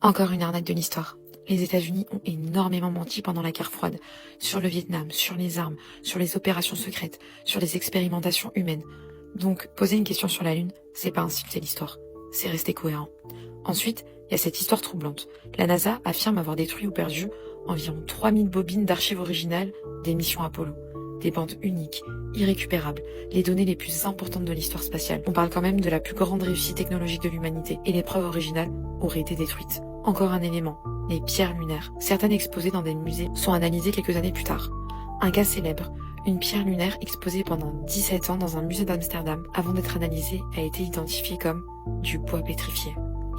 Encore une arnaque de l'histoire. Les États-Unis ont énormément menti pendant la guerre froide, sur le Vietnam, sur les armes, sur les opérations secrètes, sur les expérimentations humaines. Donc, poser une question sur la Lune, c'est pas insulter l'histoire, c'est rester cohérent. Ensuite, il y a cette histoire troublante. La NASA affirme avoir détruit ou perdu environ 3000 bobines d'archives originales des missions Apollo. Des bandes uniques, irrécupérables, les données les plus importantes de l'histoire spatiale. On parle quand même de la plus grande réussite technologique de l'humanité, et les preuves originales auraient été détruites. Encore un élément, les pierres lunaires. Certaines exposées dans des musées sont analysées quelques années plus tard. Un cas célèbre, une pierre lunaire exposée pendant 17 ans dans un musée d'Amsterdam, avant d'être analysée, a été identifiée comme du bois pétrifié.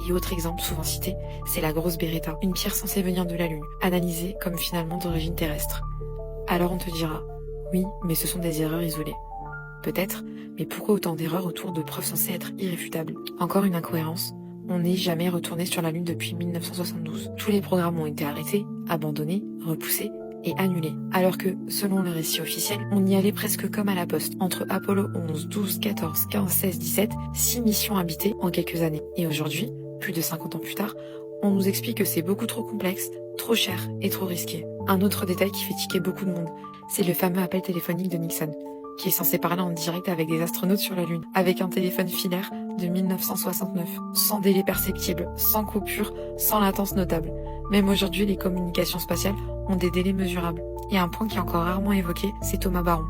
Et autre exemple souvent cité, c'est la grosse Beretta, une pierre censée venir de la Lune, analysée comme finalement d'origine terrestre. Alors on te dira, oui, mais ce sont des erreurs isolées. Peut-être, mais pourquoi autant d'erreurs autour de preuves censées être irréfutables? Encore une incohérence, on n'est jamais retourné sur la Lune depuis 1972. Tous les programmes ont été arrêtés, abandonnés, repoussés et annulés. Alors que, selon le récit officiel, on y allait presque comme à la poste. Entre Apollo 11, 12, 14, 15, 16, 17, 6 missions habitées en quelques années. Et aujourd'hui, plus de 50 ans plus tard, on nous explique que c'est beaucoup trop complexe, trop cher et trop risqué. Un autre détail qui fait tiquer beaucoup de monde, c'est le fameux appel téléphonique de Nixon, qui est censé parler en direct avec des astronautes sur la Lune, avec un téléphone filaire de 1969, sans délai perceptible, sans coupure, sans latence notable. Même aujourd'hui, les communications spatiales ont des délais mesurables. Et un point qui est encore rarement évoqué, c'est Thomas Baron,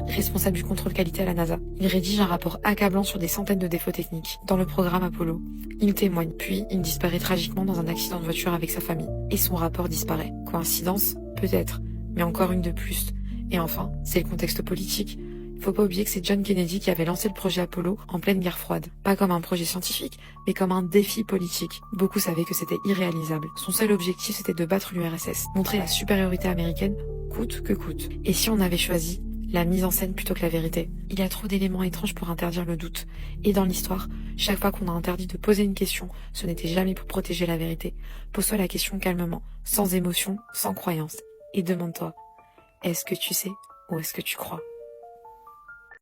responsable du contrôle qualité à la NASA. Il rédige un rapport accablant sur des centaines de défauts techniques dans le programme Apollo. Il témoigne, puis il disparaît tragiquement dans un accident de voiture avec sa famille. Et son rapport disparaît. Coïncidence? Peut-être, mais encore une de plus. Et enfin, c'est le contexte politique. Faut pas oublier que c'est John Kennedy qui avait lancé le projet Apollo en pleine guerre froide. Pas comme un projet scientifique, mais comme un défi politique. Beaucoup savaient que c'était irréalisable. Son seul objectif, c'était de battre l'URSS, montrer la supériorité américaine, coûte que coûte. Et si on avait choisi la mise en scène plutôt que la vérité? Il y a trop d'éléments étranges pour interdire le doute. Et dans l'histoire, chaque fois qu'on a interdit de poser une question, ce n'était jamais pour protéger la vérité. Pose-toi la question calmement, sans émotion, sans croyance. Et demande-toi, est-ce que tu sais ou est-ce que tu crois?